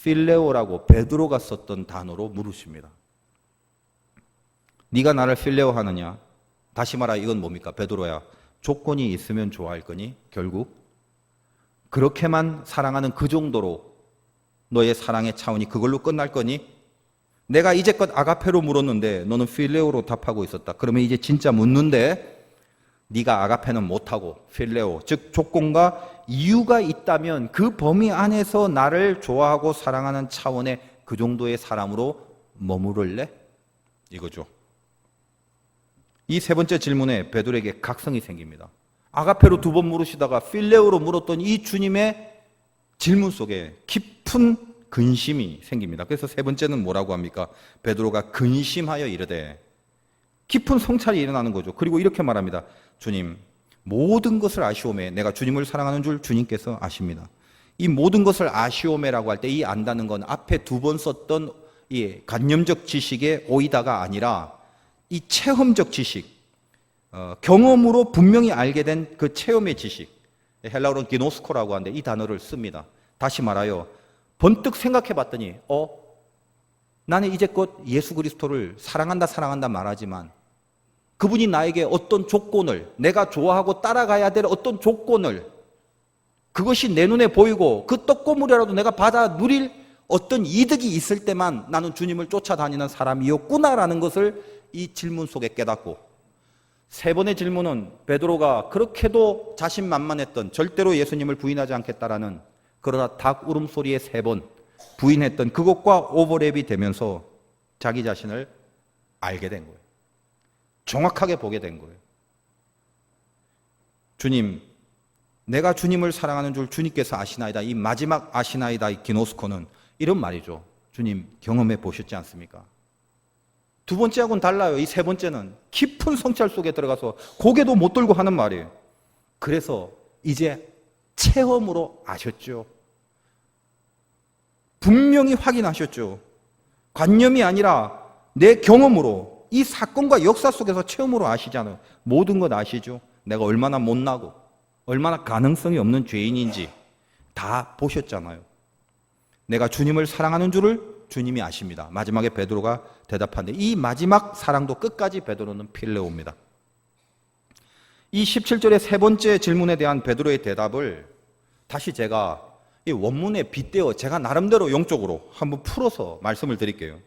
필레오라고 베드로가 썼던 단어로 물으십니다. 네가 나를 필레오 하느냐? 다시 말하여 이건 뭡니까? 베드로야 조건이 있으면 좋아할 거니? 결국 그렇게만 사랑하는 그 정도로 너의 사랑의 차원이 그걸로 끝날 거니? 내가 이제껏 아가페로 물었는데 너는 필레오로 답하고 있었다. 그러면 이제 진짜 묻는데 네가 아가페는 못하고 필레오, 즉 조건과 이유가 있다면 그 범위 안에서 나를 좋아하고 사랑하는 차원의 그 정도의 사람으로 머무를래? 이거죠. 이 세 번째 질문에 베드로에게 각성이 생깁니다. 아가페로 두 번 물으시다가 필레오로 물었던 이 주님의 질문 속에 깊은 근심이 생깁니다. 그래서 세 번째는 뭐라고 합니까? 베드로가 근심하여 이르되 깊은 성찰이 일어나는 거죠. 그리고 이렇게 말합니다. 주님, 모든 것을 아시오매 내가 주님을 사랑하는 줄 주님께서 아십니다. 이 모든 것을 아시오매라고 할 때 이 안다는 건 앞에 두 번 썼던 이 관념적 지식의 오이다가 아니라 이 체험적 지식, 경험으로 분명히 알게 된 그 체험의 지식, 헬라어로는 기노스코라고 하는데 이 단어를 씁니다. 다시 말하여 번뜩 생각해 봤더니 나는 이제껏 예수 그리스도를 사랑한다 말하지만 그분이 나에게 어떤 조건을, 내가 좋아하고 따라가야 될 어떤 조건을, 그것이 내 눈에 보이고 그 떡고물이라도 내가 받아 누릴 어떤 이득이 있을 때만 나는 주님을 쫓아다니는 사람이었구나라는 것을 이 질문 속에 깨닫고, 세 번의 질문은 베드로가 그렇게도 자신만만했던, 절대로 예수님을 부인하지 않겠다라는, 그러나 닭 울음소리에 세 번 부인했던 그것과 오버랩이 되면서 자기 자신을 알게 된 거예요. 정확하게 보게 된 거예요. 주님, 내가 주님을 사랑하는 줄 주님께서 아시나이다. 이 마지막 아시나이다, 이 기노스코는 이런 말이죠. 주님 경험해 보셨지 않습니까? 두 번째하고는 달라요. 이 세 번째는 깊은 성찰 속에 들어가서 고개도 못 들고 하는 말이에요. 그래서 이제 체험으로 아셨죠. 분명히 확인하셨죠. 관념이 아니라 내 경험으로, 이 사건과 역사 속에서 체험으로 아시잖아요. 모든 것 아시죠. 내가 얼마나 못나고 얼마나 가능성이 없는 죄인인지 다 보셨잖아요. 내가 주님을 사랑하는 줄을 주님이 아십니다. 마지막에 베드로가 대답하는데 이 마지막 사랑도 끝까지 베드로는 필레오입니다. 이 17절의 세 번째 질문에 대한 베드로의 대답을 다시 제가 이 원문에 빗대어 제가 나름대로 영적으로 한번 풀어서 말씀을 드릴게요.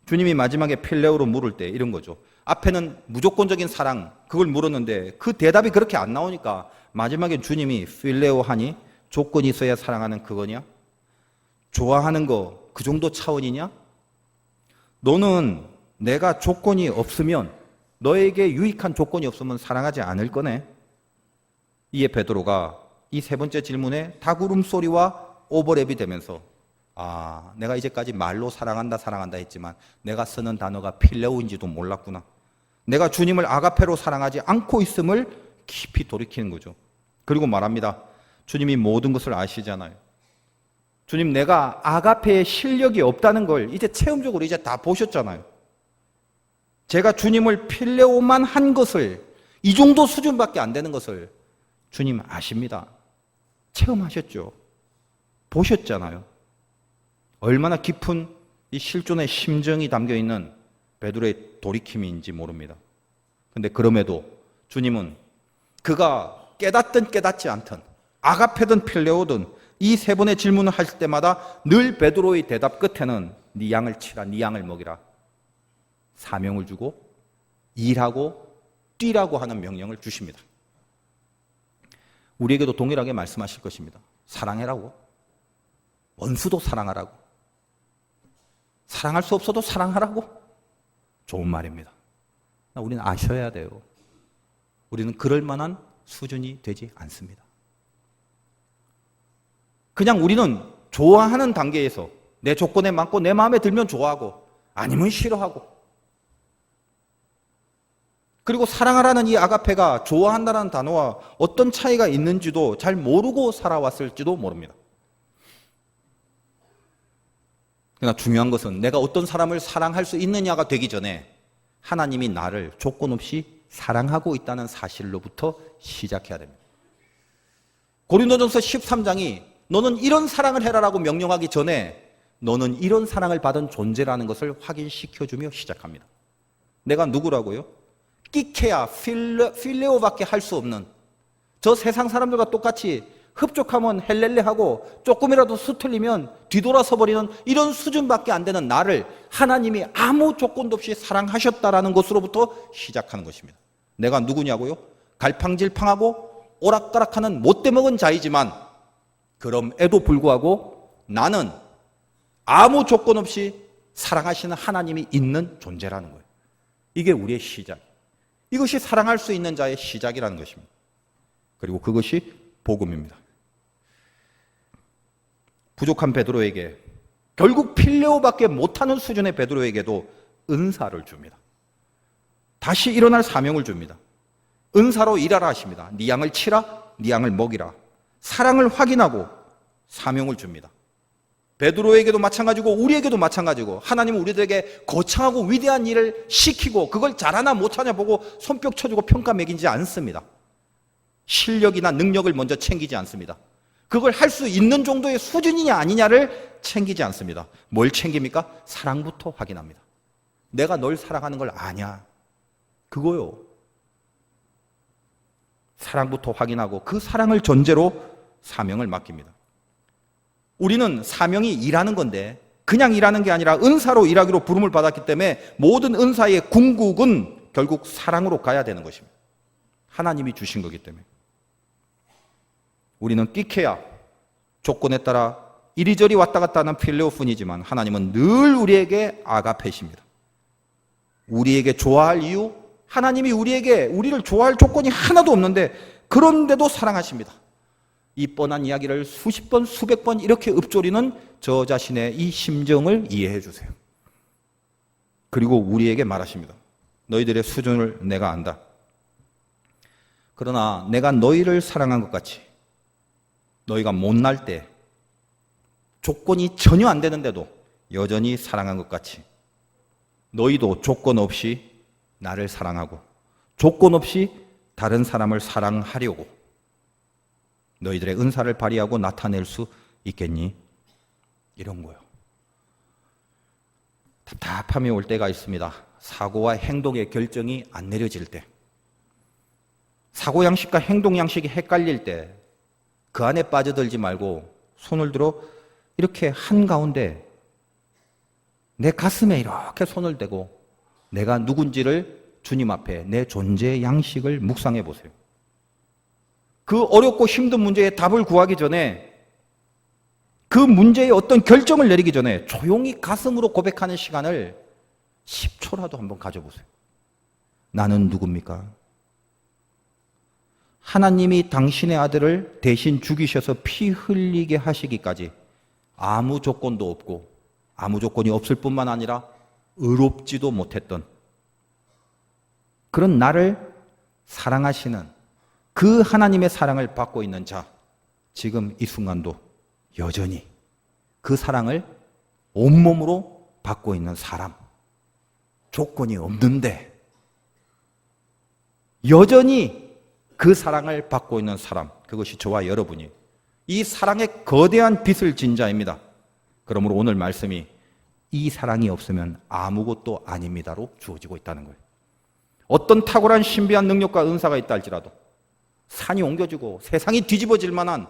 주님이 마지막에 필레오로 물을 때 이런 거죠. 앞에는 무조건적인 사랑, 그걸 물었는데 그 대답이 그렇게 안 나오니까 마지막에 주님이 필레오 하니 조건이 있어야 사랑하는 그거냐? 좋아하는 거 그 정도 차원이냐? 너는 내가 조건이 없으면, 너에게 유익한 조건이 없으면 사랑하지 않을 거네. 이에 베드로가 이 세 번째 질문에 닭 울음소리와 오버랩이 되면서 내가 이제까지 말로 사랑한다 했지만 내가 쓰는 단어가 필레오인지도 몰랐구나. 내가 주님을 아가페로 사랑하지 않고 있음을 깊이 돌이키는 거죠. 그리고 말합니다. 주님이 모든 것을 아시잖아요. 주님, 내가 아가페의 실력이 없다는 걸 이제 체험적으로 이제 다 보셨잖아요. 제가 주님을 필레오만 한 것을, 이 정도 수준밖에 안 되는 것을 주님 아십니다. 체험하셨죠. 보셨잖아요. 얼마나 깊은 이 실존의 심정이 담겨있는 베드로의 돌이킴인지 모릅니다. 근데 그럼에도 주님은 그가 깨닫든 깨닫지 않든, 아가페든 필레오든 이 세 번의 질문을 할 때마다 늘 베드로의 대답 끝에는 네 양을 치라, 네 양을 먹이라, 사명을 주고 일하고 뛰라고 하는 명령을 주십니다. 우리에게도 동일하게 말씀하실 것입니다. 사랑해라고, 원수도 사랑하라고, 사랑할 수 없어도 사랑하라고. 좋은 말입니다. 우리는 아셔야 돼요. 우리는 그럴 만한 수준이 되지 않습니다. 그냥 우리는 좋아하는 단계에서 내 조건에 맞고 내 마음에 들면 좋아하고 아니면 싫어하고, 그리고 사랑하라는 이 아가페가 좋아한다는 단어와 어떤 차이가 있는지도 잘 모르고 살아왔을지도 모릅니다. 그러나 중요한 것은 내가 어떤 사람을 사랑할 수 있느냐가 되기 전에 하나님이 나를 조건 없이 사랑하고 있다는 사실로부터 시작해야 됩니다. 고린도전서 13장이 너는 이런 사랑을 해라라고 명령하기 전에 너는 이런 사랑을 받은 존재라는 것을 확인시켜주며 시작합니다. 내가 누구라고요? 끼케야, 필레오밖에 할 수 없는, 저 세상 사람들과 똑같이 흡족하면 헬렐레하고 조금이라도 수틀리면 뒤돌아서 버리는 이런 수준밖에 안 되는 나를 하나님이 아무 조건도 없이 사랑하셨다라는 것으로부터 시작하는 것입니다. 내가 누구냐고요? 갈팡질팡하고 오락가락하는 못돼 먹은 자이지만 그럼에도 불구하고 나는 아무 조건 없이 사랑하시는 하나님이 있는 존재라는 거예요. 이게 우리의 시작, 이것이 사랑할 수 있는 자의 시작이라는 것입니다. 그리고 그것이 복음입니다. 부족한 베드로에게, 결국 필레오밖에 못하는 수준의 베드로에게도 은사를 줍니다. 다시 일어날 사명을 줍니다. 은사로 일하라 하십니다. 네 양을 치라, 네 양을 먹이라. 사랑을 확인하고 사명을 줍니다. 베드로에게도 마찬가지고 우리에게도 마찬가지고, 하나님은 우리들에게 거창하고 위대한 일을 시키고 그걸 잘하나 못하냐 보고 손뼉 쳐주고 평가 매기지 않습니다. 실력이나 능력을 먼저 챙기지 않습니다. 그걸 할 수 있는 정도의 수준이냐 아니냐를 챙기지 않습니다. 뭘 챙깁니까? 사랑부터 확인합니다. 내가 널 사랑하는 걸 아냐? 그거요. 사랑부터 확인하고 그 사랑을 전제로 사명을 맡깁니다. 우리는 사명이 일하는 건데 그냥 일하는 게 아니라 은사로 일하기로 부름을 받았기 때문에 모든 은사의 궁극은 결국 사랑으로 가야 되는 것입니다. 하나님이 주신 거기 때문에. 우리는 끼케야 조건에 따라 이리저리 왔다 갔다 하는 필레오뿐이지만 하나님은 늘 우리에게 아가페십니다. 우리에게 좋아할 이유? 하나님이 우리를 좋아할 조건이 하나도 없는데 그런데도 사랑하십니다. 이 뻔한 이야기를 수십 번, 수백 번 이렇게 읊조리는 저 자신의 이 심정을 이해해 주세요. 그리고 우리에게 말하십니다. 너희들의 수준을 내가 안다. 그러나 내가 너희를 사랑한 것 같이 너희가 못날 때 조건이 전혀 안 되는데도 여전히 사랑한 것 같이 너희도 조건 없이 나를 사랑하고 조건 없이 다른 사람을 사랑하려고 너희들의 은사를 발휘하고 나타낼 수 있겠니? 이런 거요. 답답함이 올 때가 있습니다. 사고와 행동의 결정이 안 내려질 때, 사고 양식과 행동 양식이 헷갈릴 때 그 안에 빠져들지 말고 손을 들어 이렇게 한가운데 내 가슴에 이렇게 손을 대고 내가 누군지를 주님 앞에 내 존재의 양식을 묵상해 보세요. 그 어렵고 힘든 문제에 답을 구하기 전에, 그 문제에 어떤 결정을 내리기 전에 조용히 가슴으로 고백하는 시간을 10초라도 한번 가져보세요. 나는 누굽니까? 하나님이 당신의 아들을 대신 죽이셔서 피 흘리게 하시기까지 아무 조건도 없고 아무 조건이 없을 뿐만 아니라 의롭지도 못했던 그런 나를 사랑하시는 그 하나님의 사랑을 받고 있는 자, 지금 이 순간도 여전히 그 사랑을 온몸으로 받고 있는 사람, 조건이 없는데 여전히 그 사랑을 받고 있는 사람, 그것이 저와 여러분이 이 사랑의 거대한 빚을 진 자입니다. 그러므로 오늘 말씀이 이 사랑이 없으면 아무것도 아닙니다로 주어지고 있다는 거예요. 어떤 탁월한 신비한 능력과 은사가 있다 할지라도, 산이 옮겨지고 세상이 뒤집어질 만한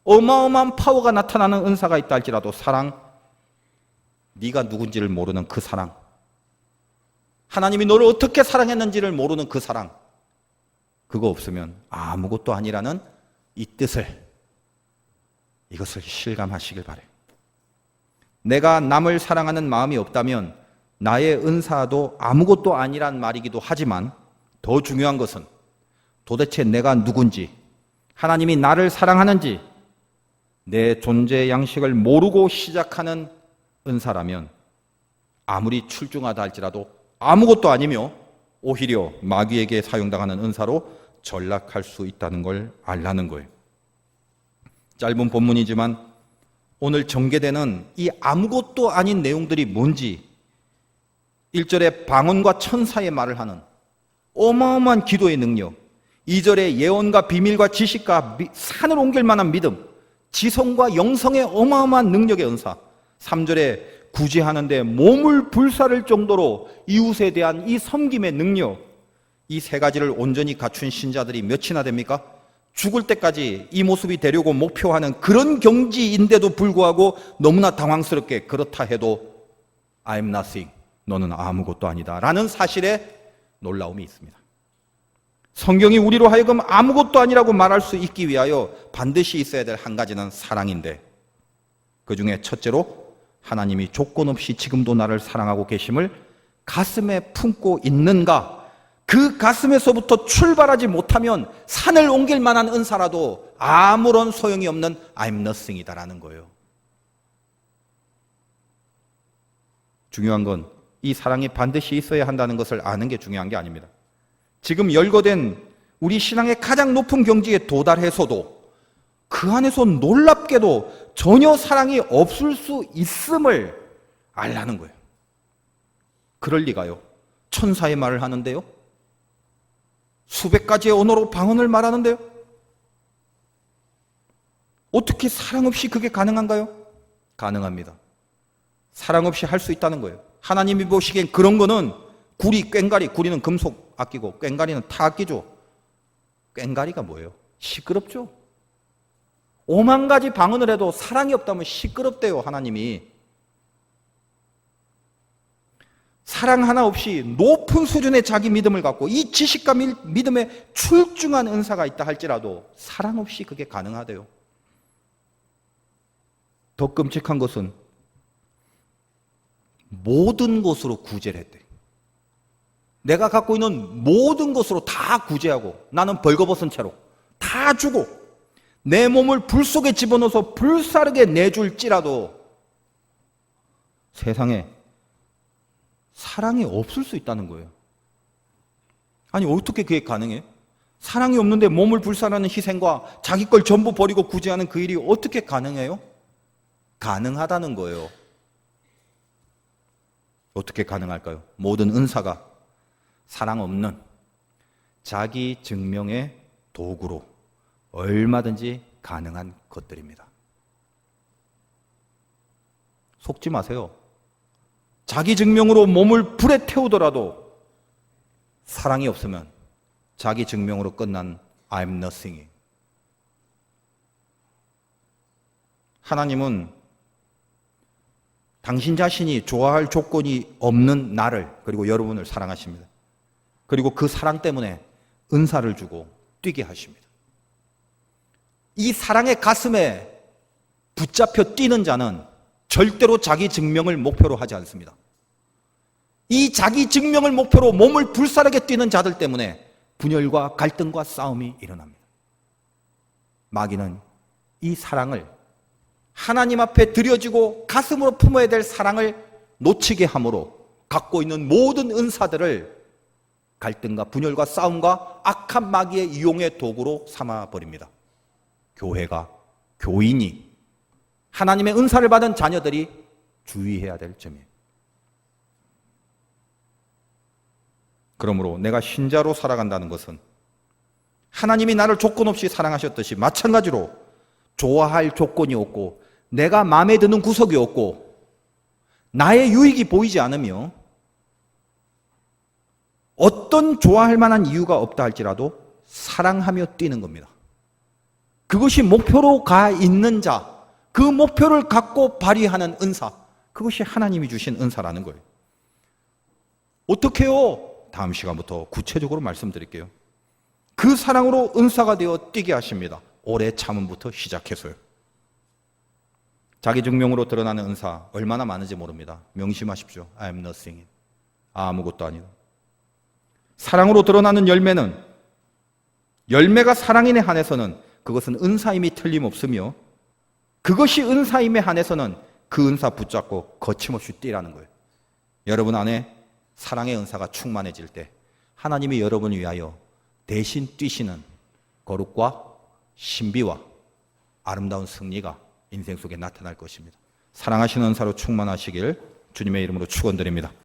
어마어마한 파워가 나타나는 은사가 있다 할지라도 사랑, 네가 누군지를 모르는 그 사랑, 하나님이 너를 어떻게 사랑했는지를 모르는 그 사랑, 그거 없으면 아무것도 아니라는 이 뜻을, 이것을 실감하시길 바라요. 내가 남을 사랑하는 마음이 없다면 나의 은사도 아무것도 아니란 말이기도 하지만 더 중요한 것은 도대체 내가 누군지, 하나님이 나를 사랑하는지 내 존재의 양식을 모르고 시작하는 은사라면 아무리 출중하다 할지라도 아무것도 아니며 오히려 마귀에게 사용당하는 은사로 전락할 수 있다는 걸 알라는 거예요. 짧은 본문이지만 오늘 전개되는 이 아무것도 아닌 내용들이 뭔지 1절에 방언과 천사의 말을 하는 어마어마한 기도의 능력, 2절에 예언과 비밀과 지식과 산을 옮길 만한 믿음, 지성과 영성의 어마어마한 능력의 은사, 3절에 구제하는데 몸을 불사를 정도로 이웃에 대한 이 섬김의 능력, 이 세 가지를 온전히 갖춘 신자들이 몇이나 됩니까? 죽을 때까지 이 모습이 되려고 목표하는 그런 경지인데도 불구하고 너무나 당황스럽게 그렇다 해도 I'm nothing, 너는 아무것도 아니다 라는 사실에 놀라움이 있습니다. 성경이 우리로 하여금 아무것도 아니라고 말할 수 있기 위하여 반드시 있어야 될 한 가지는 사랑인데, 그 중에 첫째로 하나님이 조건 없이 지금도 나를 사랑하고 계심을 가슴에 품고 있는가, 그 가슴에서부터 출발하지 못하면 산을 옮길 만한 은사라도 아무런 소용이 없는 I'm nothing이다라는 거예요. 중요한 건 이 사랑이 반드시 있어야 한다는 것을 아는 게 중요한 게 아닙니다. 지금 열거된 우리 신앙의 가장 높은 경지에 도달해서도 그 안에서 놀랍게도 전혀 사랑이 없을 수 있음을 알라는 거예요. 그럴 리가요. 천사의 말을 하는데요. 수백 가지의 언어로 방언을 말하는데요. 어떻게 사랑 없이 그게 가능한가요? 가능합니다. 사랑 없이 할 수 있다는 거예요. 하나님이 보시기엔 그런 거는 구리, 꽹가리, 구리는 금속 아끼고 꽹가리는 타 아끼죠. 꽹가리가 뭐예요? 시끄럽죠. 5만 가지 방언을 해도 사랑이 없다면 시끄럽대요, 하나님이. 사랑 하나 없이 높은 수준의 자기 믿음을 갖고 이 지식과 믿음에 출중한 은사가 있다 할지라도 사랑 없이 그게 가능하대요. 더 끔찍한 것은 모든 것으로 구제를 했대. 내가 갖고 있는 모든 것으로 다 구제하고 나는 벌거벗은 채로 다 주고 내 몸을 불 속에 집어넣어서 불사르게 내줄지라도 세상에 사랑이 없을 수 있다는 거예요. 아니 어떻게 그게 가능해? 사랑이 없는데 몸을 불사르는 희생과 자기 걸 전부 버리고 구제하는 그 일이 어떻게 가능해요? 가능하다는 거예요. 어떻게 가능할까요? 모든 은사가 사랑 없는 자기 증명의 도구로 얼마든지 가능한 것들입니다. 속지 마세요. 자기 증명으로 몸을 불에 태우더라도 사랑이 없으면 자기 증명으로 끝난 I'm nothing. 하나님은 당신 자신이 좋아할 조건이 없는 나를 그리고 여러분을 사랑하십니다. 그리고 그 사랑 때문에 은사를 주고 뛰게 하십니다. 이 사랑의 가슴에 붙잡혀 뛰는 자는 절대로 자기 증명을 목표로 하지 않습니다. 이 자기 증명을 목표로 몸을 불사르게 뛰는 자들 때문에 분열과 갈등과 싸움이 일어납니다. 마귀는 이 사랑을 하나님 앞에 드려지고 가슴으로 품어야 될 사랑을 놓치게 함으로 갖고 있는 모든 은사들을 갈등과 분열과 싸움과 악한 마귀의 이용의 도구로 삼아버립니다. 교회가, 교인이, 하나님의 은사를 받은 자녀들이 주의해야 될 점이에요. 그러므로 내가 신자로 살아간다는 것은 하나님이 나를 조건 없이 사랑하셨듯이 마찬가지로 좋아할 조건이 없고 내가 마음에 드는 구석이 없고 나의 유익이 보이지 않으며 어떤 좋아할 만한 이유가 없다 할지라도 사랑하며 뛰는 겁니다. 그것이 목표로 가 있는 자, 그 목표를 갖고 발휘하는 은사, 그것이 하나님이 주신 은사라는 거예요. 어떻게 해요? 다음 시간부터 구체적으로 말씀드릴게요. 그 사랑으로 은사가 되어 뛰게 하십니다. 오래 참음부터 시작해서요. 자기 증명으로 드러나는 은사 얼마나 많은지 모릅니다. 명심하십시오. I am nothing. 아무것도 아니다. 사랑으로 드러나는 열매는 열매가 사랑인에 한해서는 그것은 은사임이 틀림없으며 그것이 은사임에 한해서는 그 은사 붙잡고 거침없이 뛰라는 거예요. 여러분 안에 사랑의 은사가 충만해질 때 하나님이 여러분을 위하여 대신 뛰시는 거룩과 신비와 아름다운 승리가 인생 속에 나타날 것입니다. 사랑하시는 은사로 충만하시길 주님의 이름으로 축원드립니다.